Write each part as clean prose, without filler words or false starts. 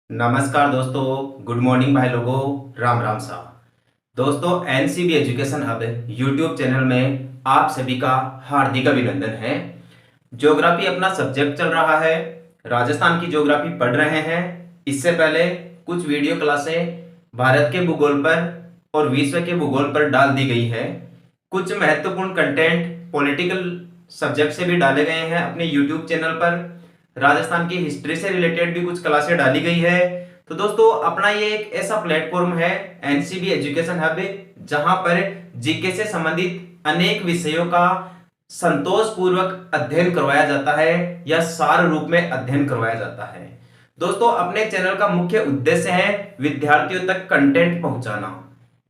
नमस्कार दोस्तों, good morning भाई लोगों, राम राम साहब। दोस्तों, NCB education hub YouTube channel में आप सभी का हार्दिक अभिनंदन है। ज्योग्राफी अपना सब्जेक्ट चल रहा है। राजस्थान की ज्योग्राफी पढ़ रहे हैं। इससे पहले कुछ वीडियो क्लासें भारत के भूगोल पर और विश्व के भूगोल पर डाल दी गई है। कुछ महत्वपूर्ण कंटेंट पॉलिटिकल सब्जेक्ट से भी डाले गए हैं अपने यूट्यूब चैनल पर। राजस्थान की हिस्ट्री से रिलेटेड भी कुछ क्लासें डाली गई है। तो दोस्तों, अपना ये एक ऐसा प्लेटफॉर्म है एनसीबी एजुकेशन हब, जहां पर जीके से संबंधित अनेक विषयों का संतोष पूर्वक अध्ययन करवाया जाता है या सार रूप में अध्ययन करवाया जाता है। दोस्तों, अपने चैनल का मुख्य उद्देश्य है विद्यार्थियों तक कंटेंट पहुंचाना,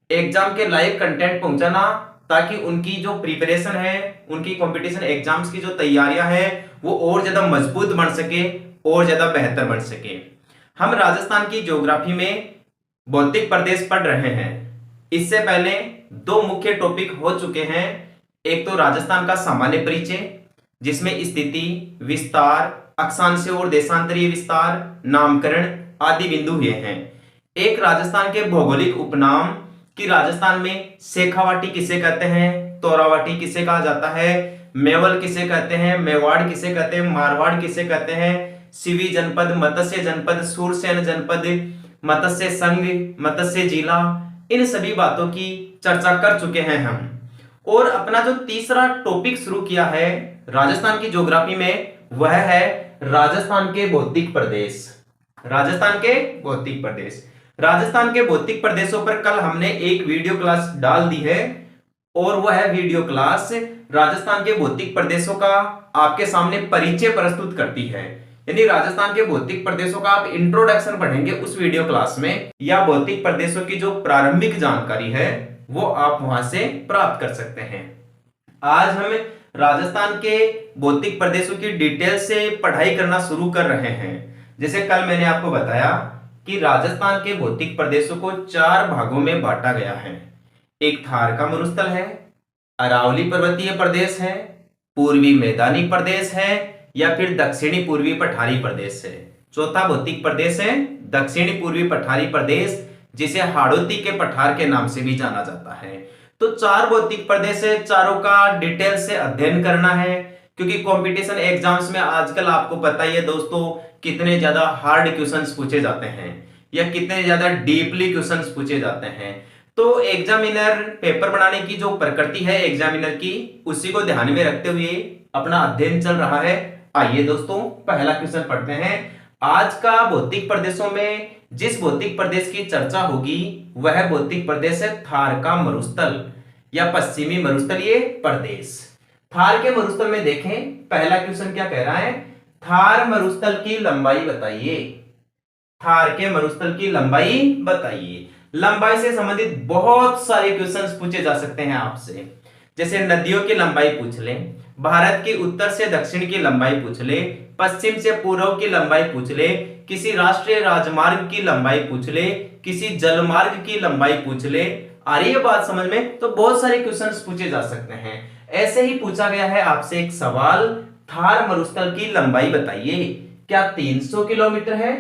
एग्जाम के लाइव कंटेंट पहुंचाना, ताकि उनकी जो प्रिपरेशन है, उनकी कंपटीशन एग्जाम्स की जो तैयारियां हैं, वो और ज्यादा मजबूत बन सके और ज्यादा बेहतर बन सके। हम राजस्थान की ज्योग्राफी में भौतिक प्रदेश पढ़ रहे हैं। इससे पहले दो मुख्य टॉपिक हो चुके हैं। एक तो राजस्थान का सामान्य परिचय, जिसमें स्थिति, विस्तार, अक्षांशीय और देशांतरीय विस्तार, नामकरण आदि बिंदु हुए हैं। एक राजस्थान के भौगोलिक उपनाम कि राजस्थान में शेखावाटी किसे कहते हैं, तोरावाटी किसे कहा जाता है, मेवल किसे कहते हैं, मेवाड़ किसे कहते हैं, मारवाड़ किसे कहते हैं, सिवी जनपद, मत्स्य जनपद, सूरसेन जनपद, मत्स्य संघ, मत्स्य जिला, इन सभी बातों की चर्चा कर चुके हैं हम। और अपना जो तीसरा टॉपिक शुरू किया है राजस्थान की ज्योग्राफी में, वह है राजस्थान के भौतिक प्रदेश। राजस्थान के भौतिक प्रदेश, राजस्थान के भौतिक प्रदेशों पर कल हमने एक वीडियो क्लास डाल दी है, और वह वीडियो क्लास राजस्थान के भौतिक प्रदेशों का आपके सामने परिचय प्रस्तुत करती है। यानी राजस्थान के भौतिक प्रदेशों का आप इंट्रोडक्शन पढ़ेंगे उस वीडियो क्लास में, या भौतिक प्रदेशों की जो प्रारंभिक जानकारी है वो आप वहां से प्राप्त कर सकते हैं। आज हम राजस्थान के भौतिक प्रदेशों की डिटेल से पढ़ाई करना शुरू कर रहे हैं। जैसे कल मैंने आपको बताया कि राजस्थान के भौतिक प्रदेशों को 4 भागों में बांटा गया है। एक थार का मरुस्थल है, अरावली पर्वतीय प्रदेश है, पूर्वी मैदानी प्रदेश है, या फिर दक्षिणी पूर्वी पठारी प्रदेश है। चौथा भौतिक प्रदेश है दक्षिणी पूर्वी पठारी प्रदेश, जिसे हाड़ौती के पठार के नाम से भी जाना जाता है। तो 4 भौतिक प्रदेश है, चारों का डिटेल से अध्ययन करना है, क्योंकि कंपटीशन एग्जाम्स में आजकल आपको पता ही है दोस्तों, कितने ज्यादा हार्ड क्वेश्चंस पूछे जाते हैं या कितने ज्यादा डीपली क्वेश्चंस पूछे जाते हैं। तो एग्जामिनर पेपर बनाने की जो प्रकृति है एग्जामिनर की, उसी को ध्यान में रखते हुए अपना अध्ययन चल रहा है। आइए दोस्तों, पहला क्वेश्चन पढ़ते हैं। आज का भौतिक प्रदेशों में जिस भौतिक प्रदेश की चर्चा होगी वह भौतिक प्रदेश है थार का मरुस्थल या पश्चिमी मरुस्थलीय प्रदेश। थार के मरुस्थल में देखें, पहला क्वेश्चन क्या कह रहा है, थार मरुस्थल की लंबाई बताइए। थार के मरुस्थल की लंबाई बताइए। लंबाई से संबंधित बहुत सारे क्वेश्चंस पूछे जा सकते हैं आपसे। जैसे नदियों की लंबाई पूछ ले, भारत की उत्तर से दक्षिण की लंबाई पूछ ले, पश्चिम से पूर्व की लंबाई पूछ ले, किसी राष्ट्रीय राजमार्ग की लंबाई पूछ ले, किसी जलमार्ग की लंबाई पूछ ले। आ रही है बात समझ में? तो बहुत सारे क्वेश्चंस पूछे जा सकते हैं। ऐसे ही पूछा गया है आपसे एक सवाल, थार मरुस्थल की लंबाई बताइए। क्या 300 किलोमीटर है,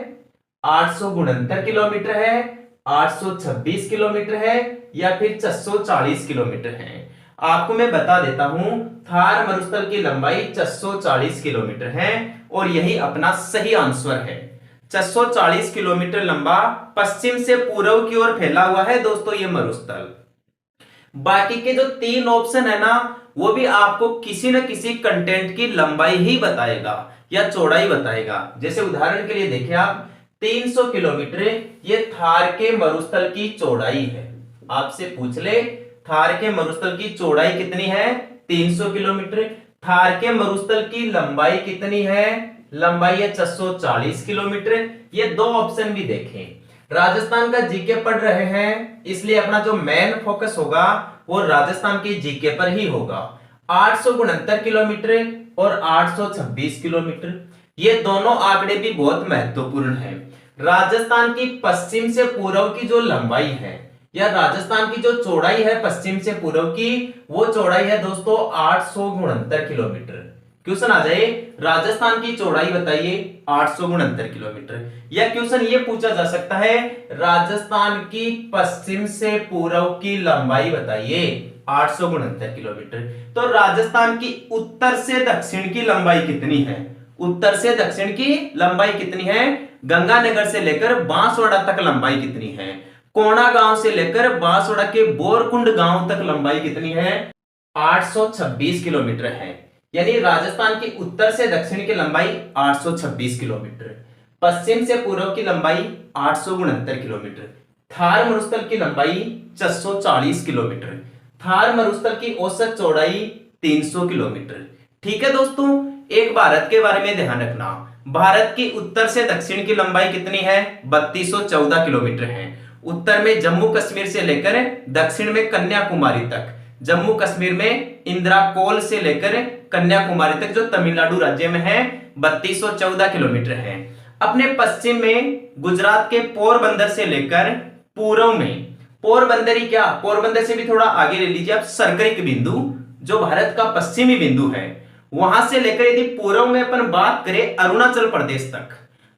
869 किलोमीटर है, 826 किलोमीटर है, या फिर 640 किलोमीटर है? आपको मैं बता देता हूं, थार मरुस्थल की लंबाई 640 किलोमीटर है, और यही अपना सही आंसर है। 640 किलोमीटर लंबा पश्चिम से पूर्व की ओर फैला हुआ है दोस्तों ये मरुस्थल। बाकी के जो 3 ऑप्शन है ना, वो भी आपको किसी न किसी कंटेंट की लंबाई ही बताएगा या चौड़ाई बताएगा। जैसे उदाहरण के लिए देखिए आप, 300 किलोमीटर ये थार के मरुस्थल की चौड़ाई है। आपसे पूछ ले थार के मरुस्थल की चौड़ाई कितनी है, 300 किलोमीटर। थार के मरुस्थल की लंबाई कितनी है, लंबाई है 640 किलोमीटर। ये 2 ऑप्शन भी देखें। राजस्थान का जीके पढ़ रहे हैं, इसलिए अपना जो मेन फोकस होगा वो राजस्थान की जीके पर ही होगा। 869 किलोमीटर और 826 किलोमीटर, ये दोनों आंकड़े भी बहुत महत्वपूर्ण हैं। राजस्थान की पश्चिम से पूर्व की जो लंबाई है या राजस्थान की जो चौड़ाई है पश्चिम से पूर्व की, वो चौड़ाई है दोस्तों 869 किलोमीटर। क्वेश्चन आ जाए, राजस्थान की चौड़ाई बताइए। 869 किलोमीटर। या क्वेश्चन ये पूछा जा सकता है, राजस्थान की पश्चिम से पूर्व की लंबाई बताइए, 869 किलोमीटर। तो राजस्थान की उत्तर से दक्षिण की लंबाई कितनी है? उत्तर से दक्षिण की लंबाई कितनी है? गंगानगर से लेकर बांसवाड़ा तक लंबाई कितनी है? कोणा गांव से लेकर बांसवाड़ा के बोरकुंड गांव तक लंबाई कितनी है? 826 किलोमीटर है। यानी राजस्थान की उत्तर से दक्षिण की लंबाई 826 किलोमीटर, पश्चिम से पूर्व की लंबाई 869 किलोमीटर, थार मरुस्थल की लंबाई 640 किलोमीटर, थार मरुस्थल की औसत चौड़ाई 300 किलोमीटर। ठीक है दोस्तों, एक भारत के बारे में ध्यान रखना, भारत की उत्तर से दक्षिण की लंबाई कितनी है? 3214 किलोमीटर है। उत्तर में जम्मू कश्मीर से लेकर दक्षिण में कन्याकुमारी तक, जम्मू कश्मीर में इंदिराकोल से लेकर कन्याकुमारी तक जो तमिलनाडु राज्य में है 3214 किलोमीटर है। अपने पश्चिम में गुजरात के पोरबंदर से लेकर पूर्व में, पोरबंदर ही क्या, पोरबंदर से भी थोड़ा आगे ले लीजिए आप, सरकरिक बिंदु जो भारत का पश्चिमी बिंदु है, वहां से लेकर यदि पूर्व में अपन बात करें अरुणाचल प्रदेश तक,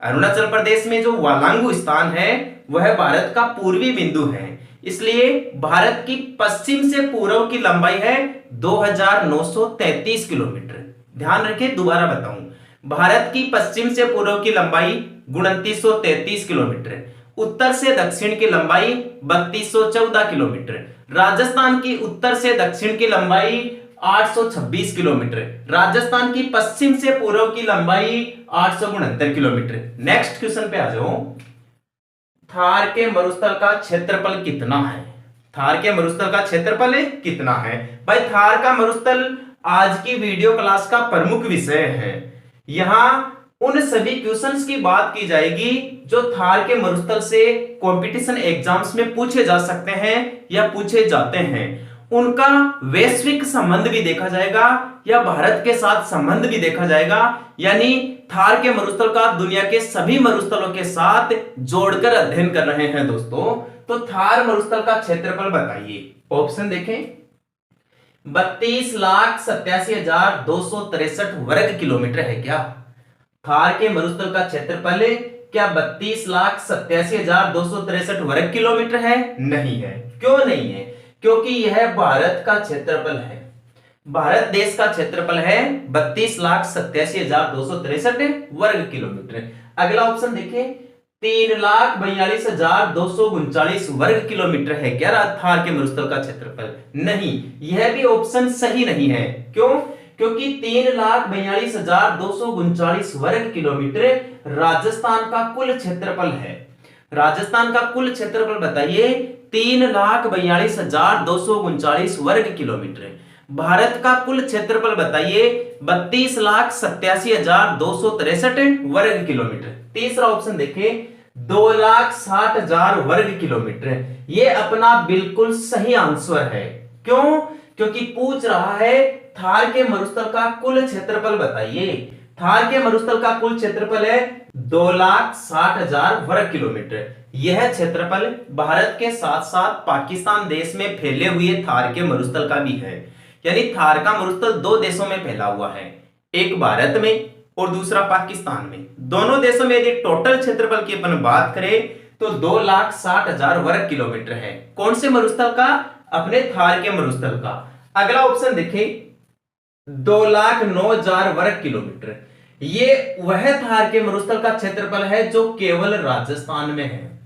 अरुणाचल प्रदेश में जो वालांगू स्थान है वह भारत का पूर्वी बिंदु है। इसलिए भारत की पश्चिम से पूर्व की लंबाई है 2933 किलोमीटर। ध्यान रखें, दोबारा बताऊं, भारत की पश्चिम से पूर्व की लंबाई 2933 किलोमीटर, उत्तर से दक्षिण की लंबाई 3214 किलोमीटर, राजस्थान की उत्तर से दक्षिण की लंबाई 826 किलोमीटर, राजस्थान की पश्चिम से पूर्व की लंबाई 869 किलोमीटर। नेक्स्ट क्वेश्चन पे आ जाओ, थार के मरुस्थल का क्षेत्रफल कितना है? थार के मरुस्थल का क्षेत्रफल कितना है? भाई थार का मरुस्थल आज की वीडियो क्लास का प्रमुख विषय है। यहां उन सभी क्वेश्चंस की बात की जाएगी जो थार के मरुस्थल से कंपटीशन एग्जाम्स में पूछे जा सकते हैं या पूछे जाते हैं। उनका वैश्विक संबंध भी देखा जाएगा या भारत के साथ संबंध भी देखा जाएगा। यानी थार के मरुस्थल का दुनिया के सभी मरुस्थलों के साथ जोड़कर अध्ययन कर रहे हैं दोस्तों। तो थार मरुस्थल का क्षेत्रफल बताइए। ऑप्शन देखें, 32,87,263 वर्ग किलोमीटर है क्या? थार के मरुस्थल का क्षेत्रफल क्या 32,87,263 वर्ग किलोमीटर है? नहीं है। क्यों नहीं है? क्योंकि यह भारत का क्षेत्रफल है, भारत देश का क्षेत्रफल है 32,87,263 वर्ग किलोमीटर। अगला ऑप्शन देखें, 3,42,239 वर्ग किलोमीटर है क्या थार के मरुस्थल का क्षेत्रफल? नहीं, यह भी ऑप्शन सही नहीं है। क्यों? क्योंकि 3,42,239 वर्ग किलोमीटर राजस्थान का कुल क्षेत्रफल है। राजस्थान का कुल क्षेत्रफल बताइए, 3,42,239 वर्ग किलोमीटर। भारत का कुल क्षेत्रफल बताइए, 32,87,263 वर्ग किलोमीटर। तीसरा ऑप्शन देखिए, 2,60,000 वर्ग किलोमीटर। ये अपना बिल्कुल सही आंसर है। क्यों? क्योंकि पूछ रहा है थार के मरुस्थल का कुल क्षेत्रफल बताइए। थार के मरुस्थल का कुल क्षेत्रफल है 2,60,000 वर्ग किलोमीटर। यह क्षेत्रफल भारत के साथ साथ पाकिस्तान देश में फैले हुए थार के मरुस्थल का भी है। यानी थार का मरुस्थल दो देशों में फैला हुआ है, एक भारत में और दूसरा पाकिस्तान में। दोनों देशों में यदि टोटल क्षेत्रफल की अपन बात करें तो 2,60,000 वर्ग किलोमीटर है। कौन से मरुस्थल का? अपने थार के मरुस्थल का। अगला ऑप्शन देखें, 2,09,000 वर्ग किलोमीटर। ये वह थार के मरुस्थल का क्षेत्रफल है जो केवल राजस्थान में है।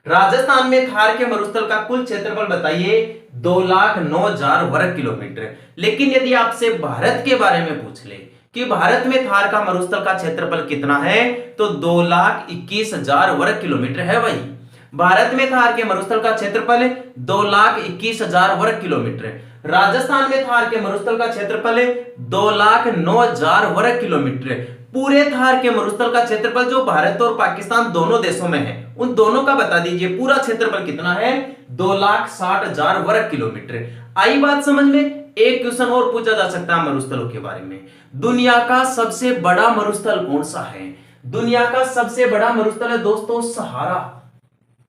राजस्थान में थार के मरुस्थल का कुल क्षेत्रफल बताइए 2,09,000 वर्ग किलोमीटर। लेकिन यदि आपसे भारत के बारे में पूछ ले कि भारत में थार का मरुस्थल का क्षेत्रफल कितना है, तो 2,21,000 वर्ग किलोमीटर है। भाई भारत में थार के मरुस्थल का क्षेत्रफल 2,21,000 वर्ग किलोमीटर। राजस्थान में थार के मरुस्थल का क्षेत्रफल 2,09,000 वर्ग किलोमीटर। पूरे थार के मरुस्थल का क्षेत्रफल जो भारत और पाकिस्तान दोनों देशों में है, उन दोनों का बता दीजिए पूरा क्षेत्रफल कितना है? 2,60,000 वर्ग किलोमीटर। आई बात समझ में? एक क्वेश्चन और पूछा जा सकता है मरुस्थलों के बारे में। दुनिया का सबसे बड़ा मरुस्थल कौन सा है? दुनिया का सबसे बड़ा मरुस्थल है दोस्तों सहारा।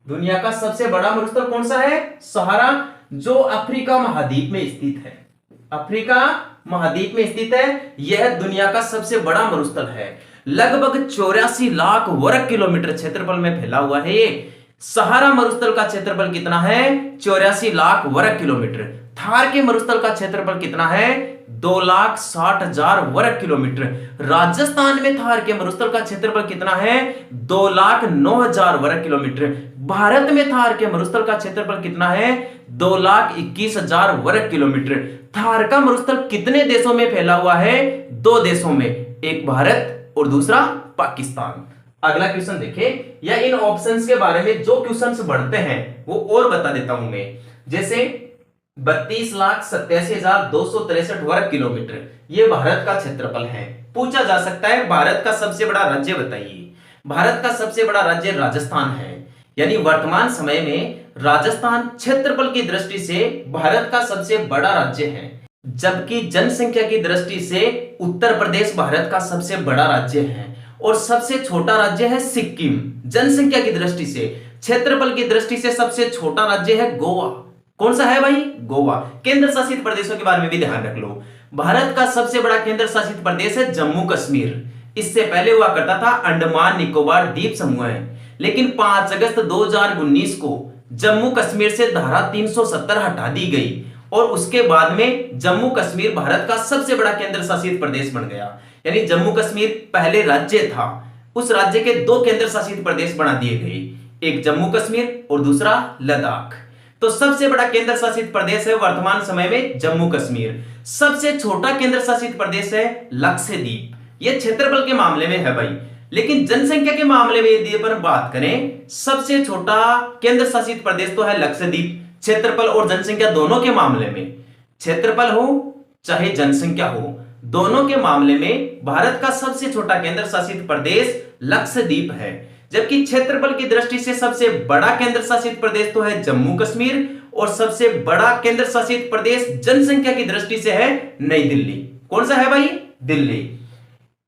दुनिया का सबसे बड़ा मरुस्थल कौन सा है? सहारा, जो अफ्रीका महाद्वीप में स्थित है। अफ्रीका महाद्वीप में स्थित है। यह दुनिया का सबसे बड़ा मरुस्थल है। लगभग 84 लाख वर्ग किलोमीटर क्षेत्रफल में फैला हुआ है ये। सहारा मरुस्थल का क्षेत्रफल कितना है? 84 लाख वर्ग किलोमीटर। थार के मरुस्थल का क्षेत्रफल कितना है? 2,60,000 वर्ग किलोमीटर। राजस्थान में थार के मरुस्थल का क्षेत्रफल कितना है? 2,09,000 वर्ग किलोमीटर। भारत में थार के मरुस्थल का क्षेत्रफल कितना है? 2,21,000 वर्ग किलोमीटर। थार का मरुस्थल कितने देशों में फैला हुआ है? 2 देशों में, एक भारत और दूसरा पाकिस्तान। अगला क्वेश्चन देखें, या इन ऑप्शंस के बारे में जो क्वेश्चंस बढ़ते हैं वो और बता देता हूं मैं। जैसे 32,87,263 वर्ग किलोमीटर, ये भारत का क्षेत्रफल है। पूछा जा सकता है भारत का सबसे बड़ा राज्य बताइए। भारत का सबसे बड़ा राज्य राजस्थान है, यानी वर्तमान समय में राजस्थान क्षेत्रफल की दृष्टि से भारत का सबसे बड़ा राज्य है, जबकि जनसंख्या की दृष्टि से उत्तर प्रदेश भारत का सबसे बड़ा राज्य है और सबसे छोटा राज्य है सिक्किम। जनसंख्या की दृष्टि से, क्षेत्रफल की दृष्टि से सबसे छोटा राज्य है गोवा। कौन सा है भाई? गोवा। केंद्र शासित प्रदेशों के बारे में भी ध्यान रख लो। भारत का सबसे बड़ा केंद्र शासित प्रदेश है जम्मू कश्मीर। इससे पहले हुआ करता था अंडमान निकोबार द्वीप समूह है, लेकिन 5 अगस्त 2019 को जम्मू कश्मीर से धारा 370 हटा दी गई और उसके बाद में जम्मू कश्मीर भारत का सबसे बड़ा केंद्र शासित प्रदेश बन गया। यानी जम्मू कश्मीर पहले राज्य था, उस राज्य के 2 केंद्र शासित प्रदेश बना दिए गए, एक जम्मू कश्मीर और दूसरा लद्दाख। तो सबसे बड़ा केंद्र शासित प्रदेश है वर्तमान समय में जम्मू कश्मीर। सबसे छोटा केंद्र शासित प्रदेश है लक्षद्वीप। यह क्षेत्रफल के मामले में है भाई, लेकिन जनसंख्या के मामले में यदि अपन बात करें, सबसे छोटा केंद्र शासित प्रदेश तो है लक्षद्वीप। क्षेत्रफल और जनसंख्या दोनों के मामले में, क्षेत्रफल हो चाहे जनसंख्या हो, दोनों के मामले में भारत का सबसे छोटा केंद्र शासित प्रदेश लक्षद्वीप है। जबकि क्षेत्रफल की दृष्टि से सबसे बड़ा केंद्र शासित प्रदेश तो है जम्मू कश्मीर और सबसे बड़ा केंद्र शासित प्रदेश जनसंख्या की दृष्टि से है नई दिल्ली। कौन सा है भाई? दिल्ली।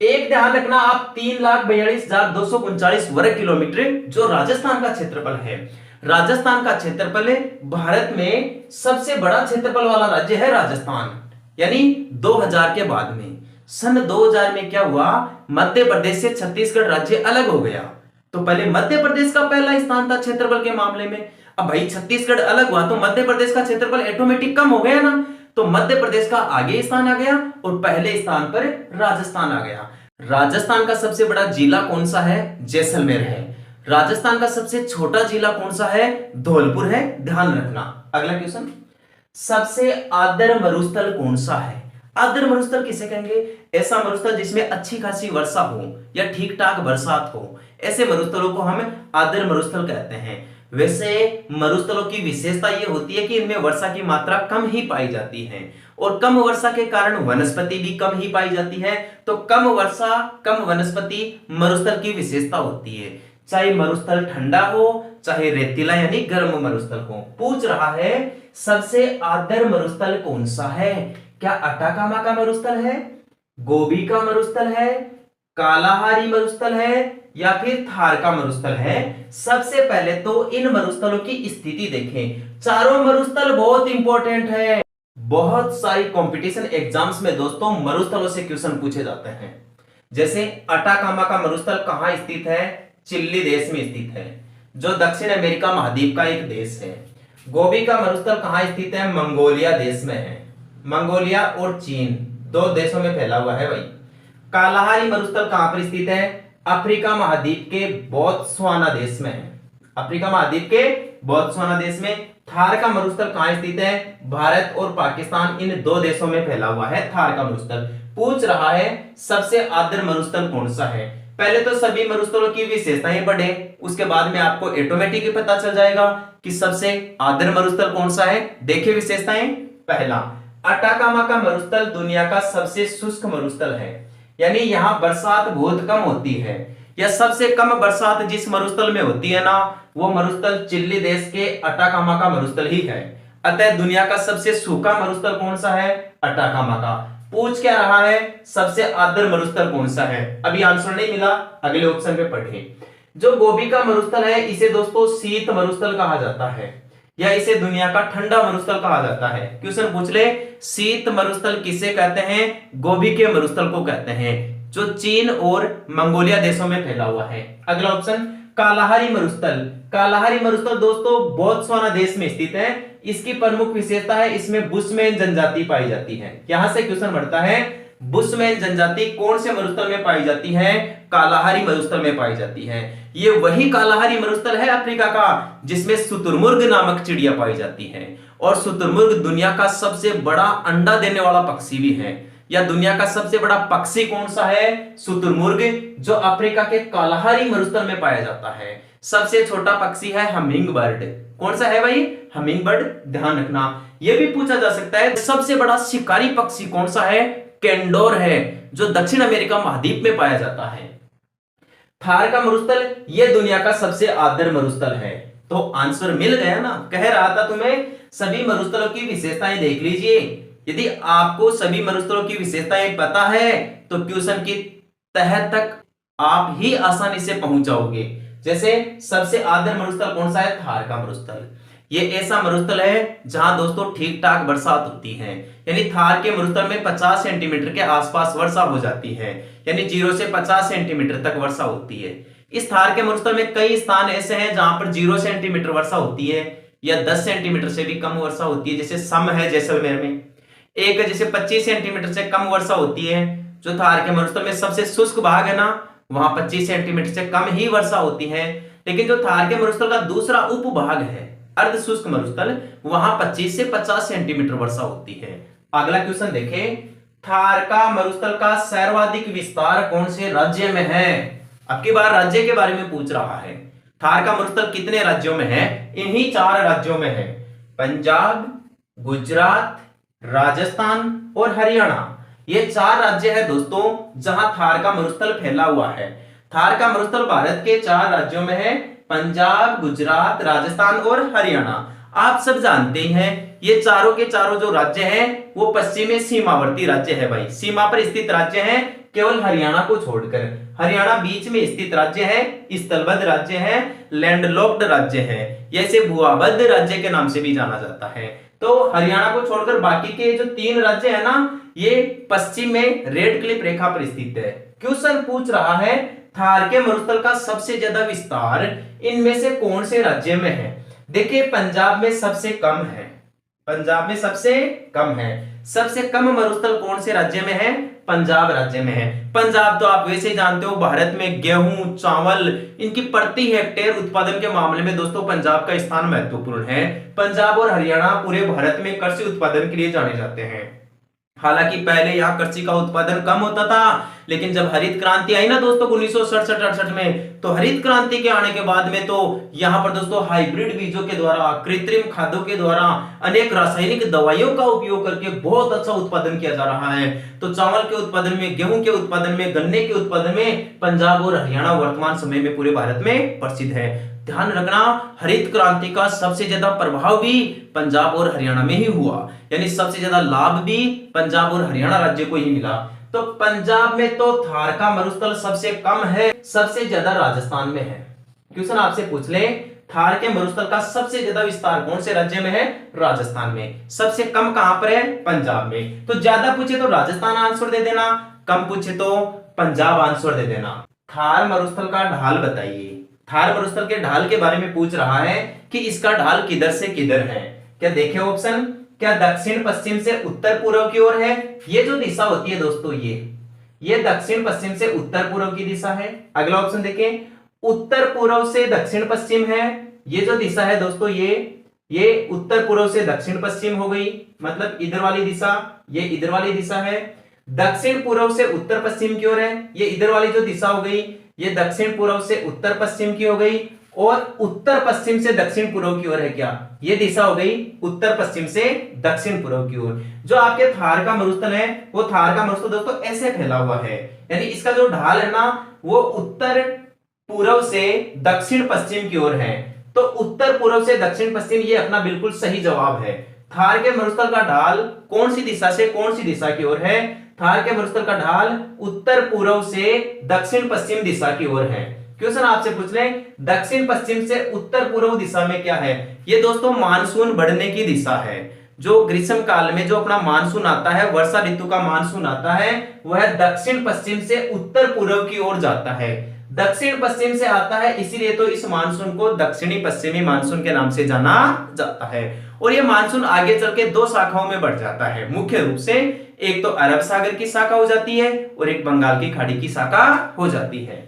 एक ध्यान रखना आप, 3,42,239 वर्ग किलोमीटर जो राजस्थान का क्षेत्रफल है। राजस्थान का क्षेत्रफल भारत में सबसे बड़ा क्षेत्रफल वाला राज्य है राजस्थान, यानी 2000 के बाद में। सन 2000 में क्या हुआ? मध्य प्रदेश से छत्तीसगढ़ राज्य अलग हो गया। तो पहले मध्य प्रदेश का पहला स्थान था क्षेत्रफल के मामले में। अब भाई छत्तीसगढ़ अलग हुआ तो मध्य प्रदेश का क्षेत्रफल ऑटोमेटिक कम हो गया ना, तो मध्य प्रदेश का आगे स्थान आ गया और पहले स्थान पर राजस्थान आ गया। राजस्थान का सबसे बड़ा जिला कौन सा है? जैसलमेर है। राजस्थान का सबसे छोटा जिला कौन सा है? धौलपुर है। ध्यान रखना। अगला क्वेश्चन, सबसे आर्द्र मरुस्थल कौन सा है? आर्द्र मरुस्थल किसे कहेंगे? ऐसा मरुस्थल जिसमें अच्छी खासी वर्षा हो या ठीक ठाक बरसात हो, ऐसे मरुस्थलों को हम आर्द्र मरुस्थल कहते हैं। वैसे मरुस्थलों की विशेषता यह होती है कि इनमें वर्षा की मात्रा कम ही पाई जाती है और कम वर्षा के कारण वनस्पति भी कम ही पाई जाती है। तो कम वर्षा कम वनस्पति मरुस्थल की विशेषता होती है, चाहे मरुस्थल ठंडा हो चाहे रेतीला यानी गर्म मरुस्थल हो। पूछ रहा है सबसे आर्द्र मरुस्थल कौन सा है? क्या अटाकामा का मरुस्थल है, गोबी का मरुस्थल है, कालाहारी मरुस्थल है या फिर थार का मरुस्थल है? सबसे पहले तो इन मरुस्थलों की स्थिति देखें। चारों मरुस्थल बहुत इंपॉर्टेंट है। बहुत सारी कंपटीशन एग्जाम्स में दोस्तों मरुस्थलों से क्वेश्चन पूछे जाते हैं। जैसे अटाकामा का मरुस्थल कहां स्थित है? चिली देश में स्थित है, जो दक्षिण अमेरिका महाद्वीप का एक देश है। गोबी का मरुस्थल कहां स्थित है? मंगोलिया देश में है। मंगोलिया और चीन 2 देशों में फैला हुआ है भाई। कालाहारी मरुस्थल कहां पर स्थित है? अफ्रीका महाद्वीप के बोत्सवाना देश में है। अफ्रीका महाद्वीप के बोत्सवाना देश में। थार का मरुस्थल कहां स्थित है? भारत और पाकिस्तान इन 2 देशों में फैला हुआ है थार का मरुस्थल। पूछ रहा है सबसे आर्द्र मरुस्थल कौन सा है? पहले तो सभी मरुस्थलों की विशेषताएं पढ़े, उसके बाद में आपको ऑटोमेटिक ही पता चल जाएगा कि सबसे आर्द्र मरुस्थल कौन सा है। देखिए विशेषताएं। पहला, अटाकामा का मरुस्थल दुनिया का सबसे शुष्क मरुस्थल है, यानी यहां बरसात बहुत कम होती है। या सबसे कम बरसात जिस मरुस्थल में होती है ना, वो मरुस्थल चिली देश के अटाकामा का मरुस्थल ही है। अतः दुनिया का सबसे सूखा मरुस्थल कौन सा है? अटाकामा का। पूछ क्या रहा है सबसे आर्द्र मरुस्थल कौन सा है? अभी आंसर नहीं मिला, अगले ऑप्शन पे पढ़ें। जो गोबी का मरुस्थल है इसे दोस्तों शीत मरुस्थल कहा जाता है, या इसे दुनिया का ठंडा मरुस्थल कहा जाता है। क्वेश्चन पूछ ले शीत मरुस्थल किसे कहते हैं? गोबी के मरुस्थल को कहते हैं। जो चीन और मंगोलिया देशों में फैला हुआ है। अगला ऑप्शन कालाहारी मरुस्थल। कालाहारी मरुस्थल दोस्तों बोत्सवाना देश में स्थित है। इसकी प्रमुख विशेषता है इसमें बुशमैन जनजाति पाई जाती है। यहां से क्वेश्चन बढ़ता है बुशमैन जनजाति कौन से मरुस्थल में पाई जाती है? कालाहारी मरुस्थल में पाई जाती है। ये वही कालाहारी मरुस्थल है अफ्रीका का जिसमें शुतुरमुर्ग नामक चिड़िया पाई जाती है। और शुतुरमुर्ग दुनिया का सबसे बड़ा अंडा देने वाला पक्षी भी है। या दुनिया का सबसे बड़ा पक्षी कौन सा है? शुतुरमुर्ग, जो अफ्रीका के कालाहारी मरुस्थल में पाया जाता है। सबसे छोटा पक्षी है हमिंग बर्ड। कौन सा है भाई? हमिंग बर्ड, ध्यान रखना। यह भी पूछा जा सकता है सबसे बड़ा शिकारी पक्षी कौन सा है? कैंडोर है, जो दक्षिण अमेरिका महाद्वीप में पाया जाता है। थार का मरुस्थल यह दुनिया का सबसे आर्द्र मरुस्थल है। तो आंसर मिल गया ना। कह रहा था तुम्हें सभी मरुस्थलों की विशेषताएं देख लीजिए। यदि आपको सभी मरुस्थलों की विशेषताएं पता है तो क्वेश्चन की तह तक आप ही आसानी से पहुंच जाओगे। जैसे सबसे आर्द्र मरुस्थल कौन सा है? थार का मरुस्थल। ये ऐसा मरुस्थल है जहां दोस्तों ठीक ठाक बरसात होती है। यानी थार के मरुस्थल में 50 सेंटीमीटर के आसपास वर्षा हो जाती है। यानी 0 से 50 सेंटीमीटर तक वर्षा होती है। इस थार के मरुस्थल में कई स्थान ऐसे हैं जहां पर 0 सेंटीमीटर वर्षा होती है या 10 सेंटीमीटर से भी कम वर्षा होती है। जैसे सम है जैसलमेर में। एक जैसे 25 सेंटीमीटर से कम वर्षा होती है। जो थार के मरुस्थल में सबसे शुष्क भाग है ना, वहां 25 सेंटीमीटर से कम ही वर्षा होती है। लेकिन जो थार के मरुस्थल का दूसरा उपभाग है अर्ध शुष्क मरुस्थल, वहां 25 से 50 सेंटीमीटर वर्षा होती है। अगला क्वेश्चन देखें, थार का मरुस्थल का सर्वाधिक विस्तार कौन से राज्य में है? अब की बार राज्य के बारे में पूछ रहा है। थार का मरुस्थल कितने राज्यों में है? इन्हीं 4 राज्यों में है। पंजाब, गुजरात, राजस्थान और हरियाणा। ये 4 राज्य है दोस्तों जहां थार का मरुस्थल फैला हुआ है। थार का मरुस्थल भारत के 4 राज्यों में है, पंजाब, गुजरात, राजस्थान और हरियाणा। आप सब जानते हैं ये चारों के चारों जो राज्य हैं वो पश्चिमी सीमावर्ती राज्य है भाई। सीमा पर स्थित राज्य हैं केवल हरियाणा को छोड़कर। हरियाणा बीच में स्थित राज्य है, स्थलबद्ध राज्य है, लैंडलॉक्ड राज्य है। ऐसे भूआबद्ध राज्य के नाम से भी जाना जाता है। तो हरियाणा को छोड़कर बाकी के जो 3 राज्य है ना, ये पश्चिम में रेड क्लिफ रेखा पर स्थित है। क्वेश्चन पूछ रहा है थार के मरुस्थल का सबसे ज्यादा विस्तार इनमें से कौन से राज्य में है? देखिए पंजाब में सबसे कम है। पंजाब में सबसे कम है। सबसे कम मरुस्थल कौन से राज्य में है? पंजाब राज्य में है। पंजाब तो आप वैसे ही जानते हो भारत में गेहूं, चावल, इनकी प्रति हेक्टेयर उत्पादन के मामले में दोस्तों पंजाब का स्थान महत्वपूर्ण है। पंजाब और हरियाणा पूरे भारत में कृषि उत्पादन के लिए जाने जाते हैं। हालांकि पहले यहाँ कृषि का उत्पादन कम होता था, लेकिन जब हरित क्रांति आई ना दोस्तों 1967-68 में, तो हरित क्रांति के आने के बाद में तो यहाँ पर दोस्तों हाइब्रिड बीजों के द्वारा, कृत्रिम खादों के द्वारा, अनेक रासायनिक दवाइयों का उपयोग करके बहुत अच्छा उत्पादन किया जा रहा है। तो चावल के उत्पादन में, गेहूं के उत्पादन में, गन्ने के उत्पादन में पंजाब और हरियाणा वर्तमान समय में पूरे भारत में प्रसिद्ध है। ध्यान रखना हरित क्रांति का सबसे ज्यादा प्रभाव भी पंजाब और हरियाणा में ही हुआ। यानी सबसे ज्यादा लाभ भी पंजाब और हरियाणा राज्य को ही मिला। तो पंजाब में तो थार का मरुस्थल सबसे कम है, सबसे ज्यादा राजस्थान में है। क्वेश्चन आपसे पूछ ले थार के मरुस्थल का सबसे ज्यादा विस्तार कौन से राज्य में है? राजस्थान में। सबसे कम कहां पर है? पंजाब में। तो ज्यादा पूछे तो राजस्थान आंसर दे देना, कम पूछे तो पंजाब आंसर दे देना। थार मरुस्थल का ढाल बताइए। थार मरुस्थल के ढाल के बारे में पूछ रहा है कि इसका ढाल किधर से किधर है। क्या देखे ऑप्शन? क्या दक्षिण पश्चिम से उत्तर पूर्व की ओर है? ये जो दिशा होती है दोस्तों ये दक्षिण पश्चिम से उत्तर पूर्व की दिशा है। अगला ऑप्शन देखें, उत्तर पूर्व से दक्षिण पश्चिम है। ये जो दिशा है दोस्तों ये उत्तर पूर्व से दक्षिण पश्चिम हो गई, मतलब इधर वाली दिशा, ये इधर वाली दिशा है। दक्षिण पूर्व से उत्तर पश्चिम की ओर है, ये इधर वाली जो दिशा हो गई ये दक्षिण पूर्व से उत्तर पश्चिम की हो गई। और उत्तर पश्चिम से दक्षिण पूर्व की ओर है क्या? ये दिशा हो गई उत्तर पश्चिम से दक्षिण पूर्व की ओर। जो आपके थार का मरुस्थल है वो थार का मरुस्थल दोस्तों ऐसे फैला हुआ है। यानी इसका जो ढाल है ना वो उत्तर पूर्व से दक्षिण पश्चिम की ओर है। तो उत्तर पूर्व से दक्षिण पश्चिम ये अपना बिल्कुल सही जवाब है। थार के मरुस्थल का ढाल कौन सी दिशा से कौन सी दिशा की ओर है? थार के मरुस्थल का ढाल उत्तर पूर्व से दक्षिण पश्चिम दिशा की ओर है। क्वेश्चन आपसे पूछ ले दक्षिण पश्चिम से उत्तर पूर्व दिशा में क्या है? ये दोस्तों मानसून बढ़ने की दिशा है। जो ग्रीष्म काल में जो अपना मानसून आता है, वर्षा ऋतु का मानसून आता है, वह दक्षिण पश्चिम से उत्तर पूर्व की ओर जाता है। दक्षिण पश्चिम से आता है, इसीलिए तो इस मानसून को दक्षिणी पश्चिमी मानसून के नाम से जाना जाता है। और ये मानसून आगे चल के दो शाखाओं में बढ़ जाता है मुख्य रूप से, एक तो अरब सागर की शाखा हो जाती है और एक बंगाल की खाड़ी की शाखा हो जाती है।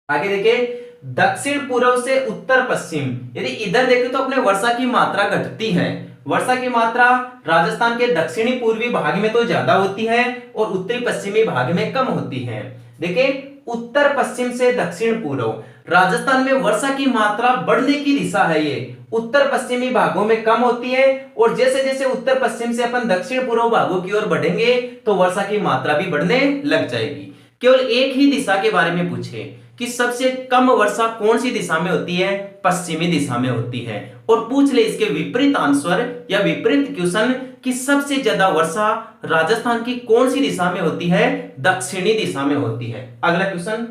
आगे देखिए, दक्षिण पूर्व से उत्तर पश्चिम, यदि इधर देखें तो अपने वर्षा की मात्रा घटती है। वर्षा की मात्रा राजस्थान के दक्षिणी पूर्वी भाग में तो ज्यादा होती है और उत्तरी पश्चिमी भाग में कम होती है। देखिए, उत्तर पश्चिम से दक्षिण पूर्व राजस्थान में वर्षा की मात्रा बढ़ने की दिशा है, ये उत्तर पश्चिमी भागों में कम होती है और जैसे जैसे उत्तर पश्चिम से अपन दक्षिण पूर्व भागों की ओर बढ़ेंगे तो वर्षा की मात्रा भी बढ़ने लग जाएगी। केवल एक ही दिशा के बारे में पूछे कि सबसे कम वर्षा कौन सी दिशा में होती है, पश्चिमी दिशा में होती है, और पूछ ले इसके विपरीत आंसर या विपरीत क्वेश्चन कि सबसे ज्यादा वर्षा राजस्थान की कौन सी दिशा में होती है, दक्षिणी दिशा में होती है। अगला क्वेश्चन,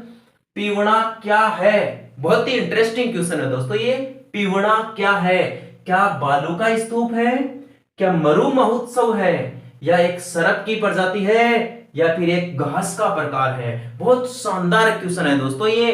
पीवणा क्या है? बहुत ही इंटरेस्टिंग क्वेश्चन है दोस्तों ये। पीवणा क्या है? क्या बालू का स्तूप है, क्या मरु महोत्सव है, या एक सरप की प्रजाति है, या फिर एक घास का प्रकार है? बहुत शानदार क्वेश्चन है दोस्तों ये।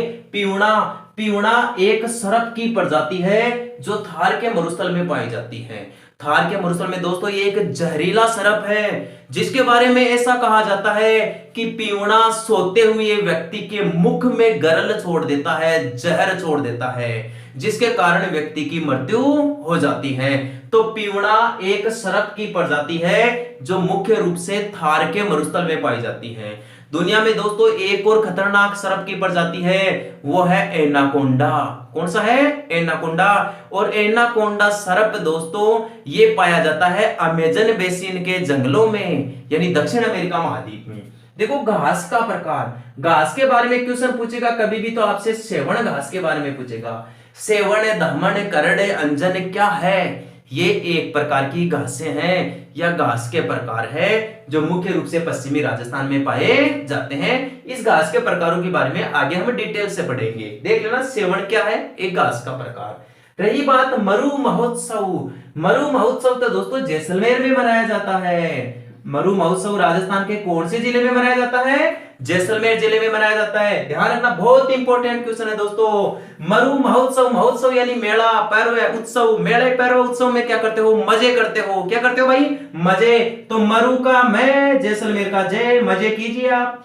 पीवणा एक सरप की प्रजाति है जो थार के मरुस्थल में पाई जाती है। थार के मरुस्थल में दोस्तों ये एक जहरीला सरप है जिसके बारे में ऐसा कहा जाता है कि पीवणा सोते हुए व्यक्ति के मुख में गरल छोड़ देता है, जहर छोड़ देता है, जिसके कारण व्यक्ति की मृत्यु हो जाती है। तो पीवणा एक सरप की प्रजाति है जो मुख्य रूप से थार के मरुस्थल में पाई जाती है। दुनिया में दोस्तों एक और खतरनाक सरप की प्रजाति है, वो है एनाकोंडा। कौन सा है? एनाकोंडा। और एनाकोंडा सरप दोस्तों ये पाया जाता है अमेजन बेसिन के जंगलों में, यानी दक्षिण अमेरिका महाद्वीप में। देखो, घास का प्रकार, घास के बारे में क्वेश्चन पूछेगा कभी भी तो आपसे सेवण घास के बारे में पूछेगा। सेवण, दमन, करड़, अंजन क्या है? ये एक प्रकार की घासें हैं या घास के प्रकार है जो मुख्य रूप से पश्चिमी राजस्थान में पाए जाते हैं। इस घास के प्रकारों के बारे में आगे हम डिटेल से पढ़ेंगे। देख लेना, सेवण क्या है? एक घास का प्रकार। रही बात मरु महोत्सव, मरु महोत्सव तो दोस्तों जैसलमेर में मनाया जाता है। मरु महोत्सव राजस्थान के कौन से जिले में मनाया जाता है? जैसलमेर जिले में मनाया जाता है। ध्यान रखना, बहुत इंपॉर्टेंट क्वेश्चन है दोस्तों। मरु महोत्सव, महोत्सव यानी मेला, पर्व, उत्सव। मेले, पर्व, उत्सव में क्या करते हो? मजे करते हो। क्या करते हो भाई? मजे। तो मरु का मैं, जैसलमेर का जय, मजे कीजिए आप।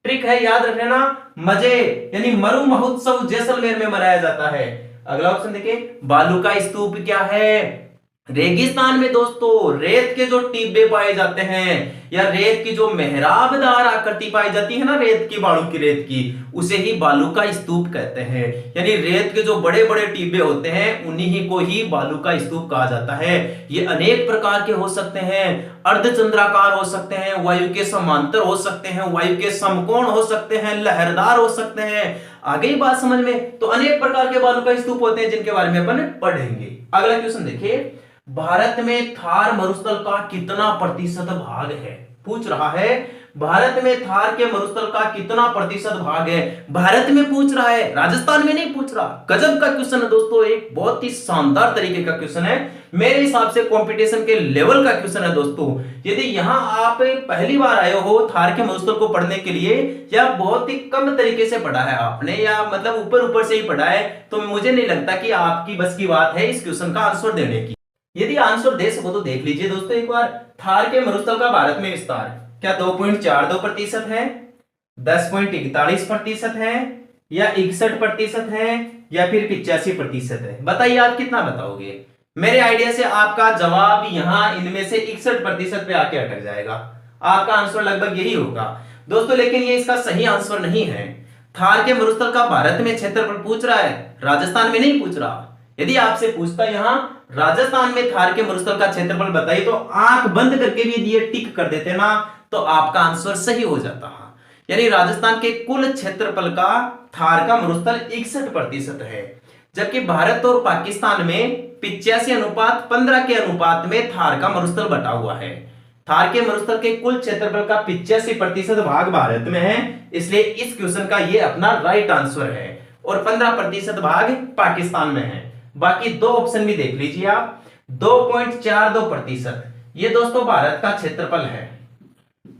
ट्रिक है, याद रखना, मजे यानी मरु महोत्सव जैसलमेर में मनाया जाता है। अगला ऑप्शन देखिए, बालू का स्तूप क्या है? रेगिस्तान में दोस्तों रेत के जो टिब्बे पाए जाते हैं या रेत की जो मेहराबदार आकृति पाई जाती है ना, रेत की, बालू की रेत की, उसे ही बालू का स्तूप कहते हैं। यानी रेत के जो बड़े बड़े टिब्बे होते हैं उन्हीं को ही बालू का स्तूप कहा जाता है। ये अनेक प्रकार के हो सकते हैं, अर्धचंद्राकार हो सकते हैं, वायु के समांतर हो सकते हैं, वायु के समकोण हो सकते हैं, लहरदार हो सकते हैं। आगे ही बात समझ में? तो अनेक प्रकार के बालू का स्तूप होते हैं जिनके बारे में अपन पढ़ेंगे। अगला क्वेश्चन देखिए, भारत में थार मरुस्थल का कितना प्रतिशत भाग है? पूछ रहा है, भारत में थार के मरुस्थल का कितना प्रतिशत भाग है? भारत में पूछ रहा है, राजस्थान में नहीं पूछ रहा। गजब का क्वेश्चन है दोस्तों, एक बहुत ही शानदार तरीके का क्वेश्चन है। मेरे हिसाब से कंपटीशन के लेवल का क्वेश्चन है दोस्तों। यदि यहां आप पहली बार आए हो थार के मरुस्थल को पढ़ने के लिए, या बहुत ही कम तरीके से पढ़ा है आपने, या मतलब ऊपर ऊपर से ही पढ़ा है, तो मुझे नहीं लगता कि आपकी बस की बात है इस क्वेश्चन का आंसर देने की। यदि आंसर दे सको तो देख लीजिए दोस्तों एक बार, थार के मरुस्थल का भारत में विस्तार क्या 2.42% है, 10.41% है, या 61% है, या फिर 85% है? बताइए आप कितना बताओगे? मेरे आइडिया से आपका जवाब यहां इनमें से 61% पे आके अटक जाएगा। आपका आंसर लगभग यही होगा दोस्तों, लेकिन ये इसका सही आंसर नहीं है। थार के मरुस्थल का भारत में क्षेत्रफल पूछ रहा है, राजस्थान में नहीं पूछ रहा। यदि आपसे पूछता यहां राजस्थान में थार के मरुस्थल का क्षेत्रफल बताइए, तो आंख बंद करके भी यदि ये टिक कर देते ना तो आपका आंसर सही हो जाता है। यानी राजस्थान के कुल क्षेत्रफल का थार का मरुस्थल 61% है, जबकि भारत और पाकिस्तान में 85:15 के अनुपात में थार का मरुस्थल बटा हुआ है। थार के मरुस्थल के कुल क्षेत्रफल का 85% भाग भारत में है, इसलिए इस क्वेश्चन का ये अपना राइट आंसर है, और 15% भाग पाकिस्तान में है। बाकी दो ऑप्शन भी देख लीजिए आप। 2.42%। ये दोस्तों भारत का क्षेत्रफल है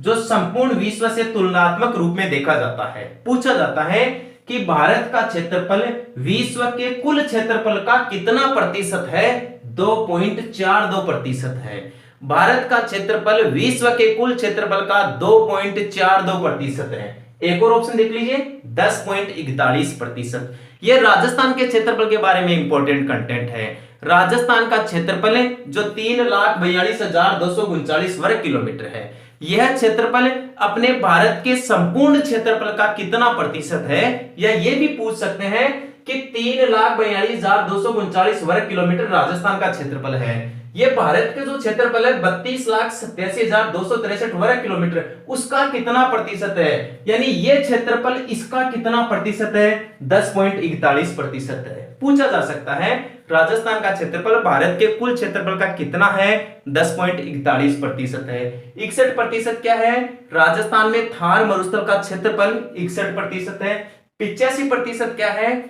जो संपूर्ण विश्व से तुलनात्मक रूप में देखा जाता है। पूछा जाता है कि भारत का क्षेत्रफल विश्व के कुल क्षेत्रफल का कितना प्रतिशत है? 2.42% है। भारत का क्षेत्रफल विश्व के कुल क्षेत्रफल का 2.42% है। एक और ऑप्शन देख लीजिए 10.41%। यह राजस्थान के क्षेत्रफल के बारे में इंपॉर्टेंट कंटेंट है। राजस्थान का क्षेत्रफल जो 3,42,239 वर्ग किलोमीटर है, यह क्षेत्रफल अपने भारत के संपूर्ण क्षेत्रफल का कितना प्रतिशत है? या यह भी पूछ सकते हैं कि 3,42,239 वर्ग किलोमीटर राजस्थान का क्षेत्रफल है, ये भारत के जो क्षेत्रफल है 32,87,263 वर्ग किलोमीटर, उसका कितना प्रतिशत है? यानी ये क्षेत्रफल इसका कितना प्रतिशत है? 10.41% है। पूछा जा सकता है राजस्थान का क्षेत्रफल भारत के कुल क्षेत्रफल का कितना है? 10.41% है। 61% क्या है? राजस्थान में थार मरुस्थल का क्षेत्रफल 61% है। 85% क्या है?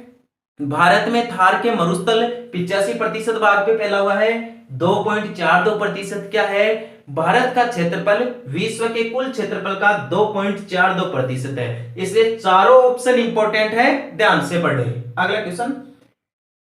भारत में थार के मरुस्थल 85% भाग पे फैला हुआ है। 2.42% क्या है? भारत का क्षेत्रफल विश्व के कुल क्षेत्रफल का 2.42% है। इसलिए चारों ऑप्शन इंपॉर्टेंट है, ध्यान से पढ़े। अगला क्वेश्चन,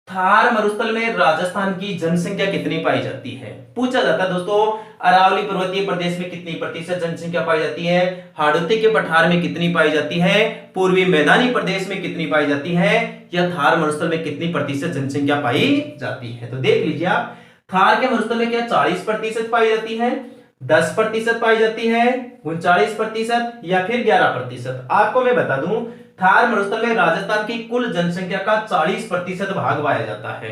थार मरुस्थल में राजस्थान की जनसंख्या कितनी पाई जाती है? पूछा जाता है दोस्तों, अरावली पर्वतीय प्रदेश में कितनी प्रतिशत जनसंख्या पाई जाती है? हाड़ौती के पठार में कितनी पाई जाती है? पूर्वी मैदानी प्रदेश में कितनी पाई जाती है? या थार मरुस्थल में कितनी प्रतिशत जनसंख्या पाई जाती है? तो देख लीजिए आप, थार के मरुस्थल में क्या 40% पाई जाती है, 10% पाई जाती है, 39% या फिर 11%? आपको मैं बता दूं, थार मरुस्थल में राजस्थान की कुल जनसंख्या का 40% भाग पाया जाता है।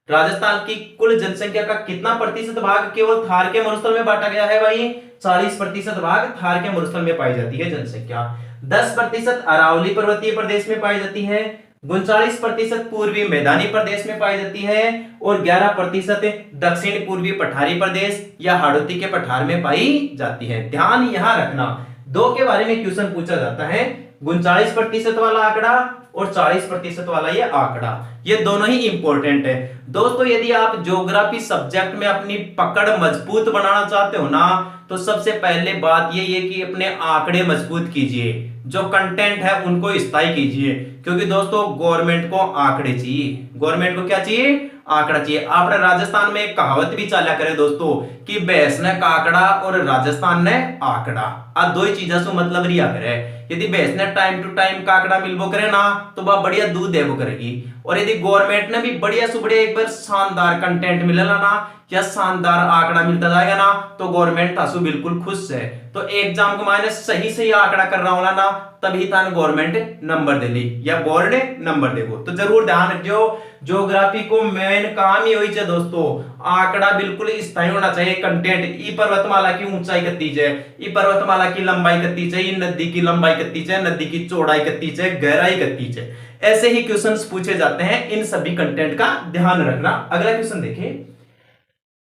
राजस्थान की कुल जनसंख्या का कितना प्रतिशत भाग केवल थार के मरुस्थल में बांटा गया है भाई? 40% भाग थार के मरुस्थल में पाई जाती है जनसंख्या। 10% अरावली पर्वतीय प्रदेश में पाई जाती है, 39% पूर्वी मैदानी प्रदेश में पाई जाती है और 11% दक्षिण पूर्वी पठारी प्रदेश या हाड़ौती के पठार में पाई जाती है। ध्यान यहां रखना, दो के बारे में क्वेश्चन पूछा जाता है, 39% वाला आंकड़ा और 40% वाला ये आंकड़ा, ये दोनों ही इंपॉर्टेंट है। दोस्तों यदि आप ज्योग्राफी सब्जेक्ट में अपनी पकड़ मजबूत बनाना चाहते हो ना, तो सबसे पहले बात ये है कि अपने आंकड़े मजबूत कीजिए, जो कंटेंट है उनको स्थायी कीजिए, क्योंकि दोस्तों गवर्नमेंट को आंकड़े चाहिए। गवर्नमेंट को क्या चाहिए? आंकड़ा चाहिए। आपने राजस्थान में एक कहावत भी चाला करे दोस्तों कि भैंस ने काकड़ा और राजस्थान ने आंकड़ा, आ दो ही चीजा से मतलब रिया करे। यदि भैंस ने टाइम टू टाइम काकड़ा मिलबो करे ना, तो वह बढ़िया दूध देबो करेगी, और यदि गवर्नमेंट ने भी बढ़िया से बढ़िया एक बार शानदार कंटेंट मिलेगा ना, या शानदार आंकड़ा मिलता जाएगा ना, तो गवर्नमेंट तासु बिल्कुल खुश है। तो एग्जाम को मायने सही सही आंकड़ा कर रहा होला ना, तभी तान गवर्नमेंट नंबर दे ली या बोर्ड नंबर देगो। तो जरूर ध्यान रखियो, ज्योग्राफी को मेन काम ही होई छे दोस्तों, आंकड़ा बिल्कुल स्थायी होना चाहिए। कंटेंट, ई पर्वतमाला की ऊंचाई कितनी है, ई पर्वतमाला की लंबाई कितनी है, ई नदी की लंबाई कितनी है, नदी की चौड़ाई कितनी है, गहराई कितनी है, ऐसे ही क्वेश्चंस पूछे जाते हैं। इन सभी कंटेंट का ध्यान रखना। अगला क्वेश्चन देखिए,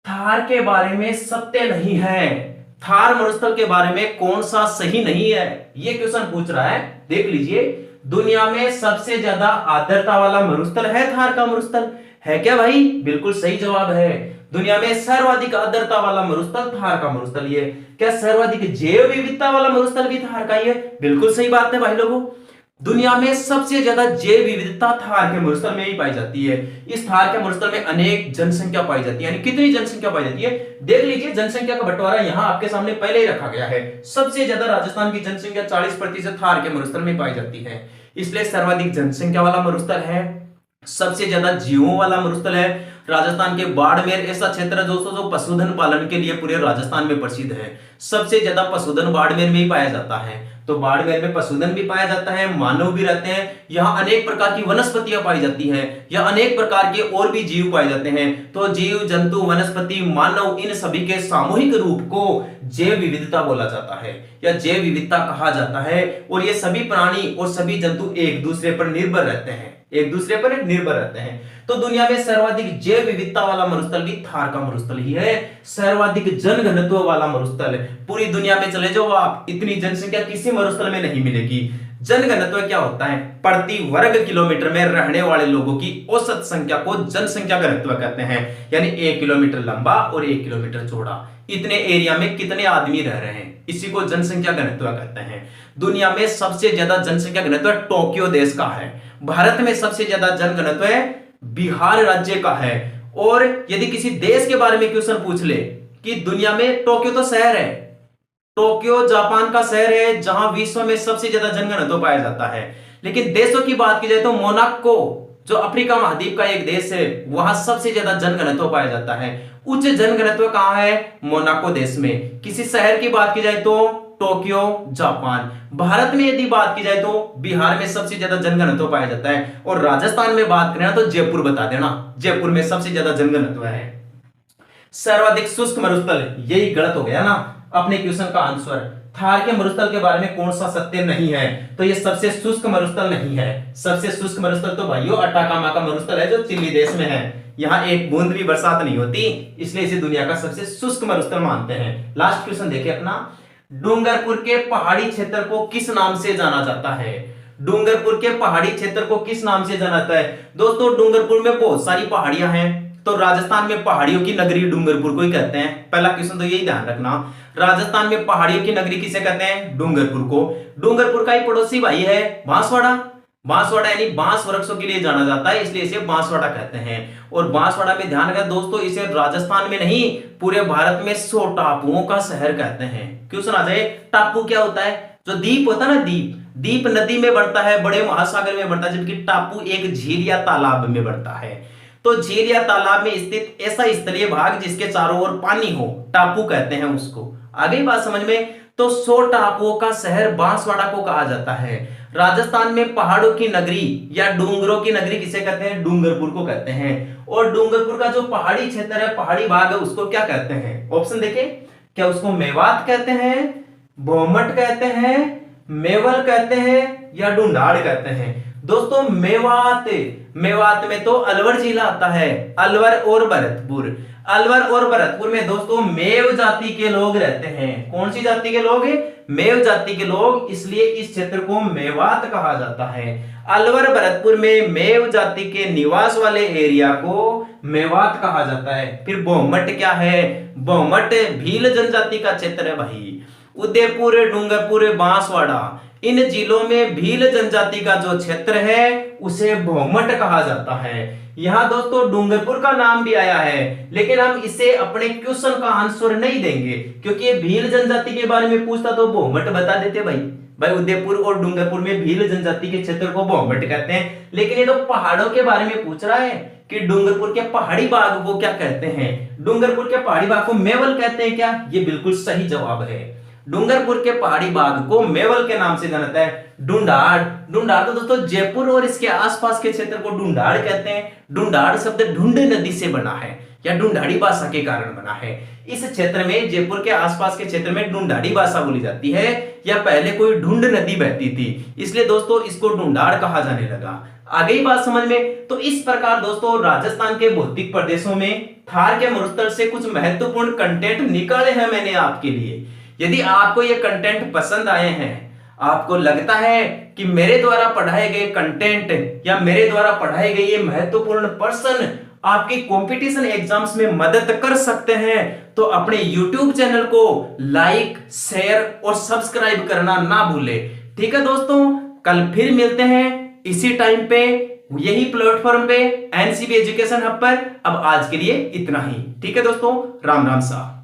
थार के बारे में सत्य नहीं है, थार मरुस्थल के बारे में कौन सा सही नहीं है, ये क्वेश्चन पूछ रहा है। देख लीजिए, दुनिया में सबसे ज्यादा आर्द्रता वाला मरुस्थल है थार का मरुस्थल, है क्या भाई? बिल्कुल सही जवाब है। दुनिया में सर्वाधिक आर्द्रता वाला मरुस्थल थार का मरुस्थल ही है। क्या सर्वाधिक जैव विविधता वाला मरुस्थल भी थार का ही है? बिल्कुल सही बात है भाई लोगों। दुनिया में सबसे ज्यादा जैव विविधता थार के मरुस्थल में ही पाई जाती है। इस थार के मरुस्थल में अनेक जनसंख्या पाई जाती है। यानी कितनी जनसंख्या पाई जाती है? देख लीजिए, जनसंख्या का बंटवारा यहां आपके सामने पहले ही रखा गया है। सबसे ज्यादा राजस्थान की जनसंख्या 40% थार के मरुस्थल में पाई जाती है, इसलिए सर्वाधिक जनसंख्या वाला मरुस्थल है। सबसे ज्यादा जीवों वाला मरुस्थल है राजस्थान के बाड़मेर, ऐसा क्षेत्र है दोस्तों जो पशुधन पालन के लिए पूरे राजस्थान में प्रसिद्ध है। सबसे ज्यादा पशुधन बाड़मेर में ही पाया जाता है। तो बाड़मेर में पशुधन भी पाया जाता है, मानव भी रहते हैं, यहाँ अनेक प्रकार की वनस्पतियां पाई जाती हैं, या अनेक प्रकार के और भी जीव पाए जाते हैं। तो जीव, जंतु, वनस्पति, मानव, इन सभी के सामूहिक रूप को जैव विविधता बोला जाता है या जैव विविधता कहा जाता है। और ये सभी प्राणी और सभी जंतु एक दूसरे पर निर्भर रहते हैं, एक दूसरे पर निर्भर रहते हैं। तो दुनिया में सर्वाधिक जैव विविधता वाला मरुस्थल भी थार का मरुस्थल ही है। सर्वाधिक जनघनत्व वाला मरुस्थल, पूरी दुनिया में चले जाओ आप, इतनी जनसंख्या किसी मरुस्थल में नहीं मिलेगी। जनघनत्व क्या होता है? प्रति वर्ग किलोमीटर में रहने वाले लोगों की औसत संख्या को जनसंख्या घनत्व कहते हैं। यानी 1 किलोमीटर लंबा और 1 किलोमीटर चौड़ा, इतने एरिया में कितने आदमी रह रहे हैं, इसी को जनसंख्या घनत्व कहते हैं। दुनिया में सबसे ज्यादा जनसंख्या घनत्व टोक्यो देश का है। भारत में सबसे ज्यादा जनघनत्व बिहार राज्य का है। और यदि किसी देश के बारे में क्वेश्चन पूछ ले कि दुनिया में, टोक्यो तो शहर है, टोक्यो जापान का शहर है जहां विश्व में सबसे ज्यादा जनघनत्व पाया जाता है। लेकिन देशों की बात की जाए तो मोनाको जो अफ्रीका महाद्वीप का एक देश है, वहां सबसे ज्यादा जनघनत्व पाया जाता है। उच्च जनघनत्व कहां है? मोनाको देश में। किसी शहर की बात की जाए तो टोक्यो जापान। भारत में यदि बात की जाए तो बिहार में सबसे ज्यादा जनघनत्व पाया जाता है। और राजस्थान में बात करें तो जयपुर बता देना, जयपुर में सबसे ज्यादा जनघनत्व है। सर्वाधिक शुष्क मरुस्थल, यही गलत हो गया ना अपने क्वेश्चन का आंसर। थार के मरुस्थल के बारे में कौन सा सत्य नहीं है? तो ये सबसे शुष्क मरुस्थल नहीं है। सबसे शुष्क मरुस्थल तो भाइयों अटाकामा का मरुस्थल है जो चिली देश में है। यहाँ एक बूंद भी बरसात नहीं होती, इसलिए इसे दुनिया का सबसे शुष्क मरुस्थल मानते हैं। लास्ट क्वेश्चन देखिए अपना, डूंगरपुर के पहाड़ी क्षेत्र को किस नाम से जाना जाता है? डूंगरपुर के पहाड़ी क्षेत्र को किस नाम से जाना जाता है? दोस्तों डूंगरपुर में बहुत सारी पहाड़ियां हैं, तो राजस्थान में पहाड़ियों की नगरी डूंगरपुर को ही कहते हैं। पहला क्वेश्चन तो यही ध्यान रखना, राजस्थान में पहाड़ियों की नगरी किसे कहते हैं? डूंगरपुर को। डूंगरपुर का ही पड़ोसी भाई है बांसवाड़ा। बांसवाड़ा यानी बांस वृक्षों के लिए जाना जाता है, इसलिए इसे बांसवाड़ा कहते हैं। और बांसवाड़ा में ध्यान रखें दोस्तों, इसे राजस्थान में नहीं पूरे भारत में 100 टापुओं का शहर कहते हैं। क्वेश्चन आ जाए, टापू क्या होता है? जो द्वीप होता है ना, द्वीप नदी में बढ़ता है, बड़े महासागर में बढ़ता है, जबकि टापू एक झील या तालाब में बढ़ता है। तो झील या तालाब में स्थित ऐसा स्थलीय भाग जिसके चारों ओर पानी हो, टापू कहते हैं उसको। आगे बात समझ में, तो 100 टापुओं का शहर बांसवाड़ा को कहा जाता है। राजस्थान में पहाड़ों की नगरी या डूंगरों की नगरी किसे कहते हैं? डूंगरपुर को कहते हैं। और डूंगरपुर का जो पहाड़ी क्षेत्र है, पहाड़ी भाग है, उसको क्या कहते हैं? ऑप्शन देखें, क्या उसको मेवात कहते हैं, भोमट कहते हैं, मेवल कहते हैं, या डुंडाड़ कहते हैं? दोस्तों मेवात, मेवात में तो अलवर जिला आता है, अलवर और भरतपुर। अलवर और भरतपुर में दोस्तों मेव जाति के लोग रहते हैं। कौन सी जाति के लोग? मेव जाति के लोग, इसलिए इस क्षेत्र को मेवात कहा जाता है। अलवर भरतपुर में मेव जाति के निवास वाले एरिया को मेवात कहा जाता है। फिर भोमट क्या है? भोमट भील जनजाति का क्षेत्र है भाई। उदयपुर, डूंगरपुर, बांसवाड़ा, इन जिलों में भील जनजाति का जो क्षेत्र है उसे भोमट कहा जाता है। यहां दोस्तों डूंगरपुर का नाम भी आया है, लेकिन हम इसे अपने क्वेश्चन का आंसर नहीं देंगे, क्योंकि ये भील जनजाति के बारे में पूछता तो भोमट बता देते भाई उदयपुर और डूंगरपुर में भील जनजाति के क्षेत्र को भोमट कहते हैं। लेकिन ये तो पहाड़ों के बारे में पूछ रहा है कि डूंगरपुर के पहाड़ी भाग को क्या कहते हैं? डूंगरपुर के पहाड़ी भाग को मेवल कहते हैं क्या? ये बिल्कुल सही जवाब है। डूंगरपुर के पहाड़ी भाग को मेवल के नाम से जाना जाता है। डुंडाड़, डुंडाड़ तो दोस्तों जयपुर और इसके आसपास के क्षेत्र को डुंडाड़ कहते हैं। डुंडाड़ शब्द ढूंढ नदी से बना है या डुंडाड़ी भाषा के कारण बना है। इस क्षेत्र में, जयपुर के आसपास के क्षेत्र में डुंडाड़ी भाषा बोली जाती है, या पहले कोई ढूंढ नदी बहती थी, इसलिए दोस्तों इसको डुंडाड़ कहा जाने लगा। आ गई बात समझ में? तो इस प्रकार दोस्तों राजस्थान के भौतिक प्रदेशों में थार के मरुस्थल से कुछ महत्वपूर्ण कंटेंट निकाले हैं मैंने आपके लिए। यदि आपको ये कंटेंट पसंद आए हैं, आपको लगता है कि मेरे द्वारा पढ़ाए गए कंटेंट या मेरे द्वारा पढ़ाए गए ये महत्वपूर्ण पर्सन आपके कंपटीशन एग्जाम्स में मदद कर सकते हैं, तो अपने YouTube चैनल को लाइक, शेयर और सब्सक्राइब करना ना भूले। ठीक है दोस्तों, कल फिर मिलते हैं इसी टाइम पे, यही प्लेटफॉर्म पे, एनसीबी एजुकेशन हब पर। अब आज के लिए इतना ही। ठीक है दोस्तों, राम राम सा।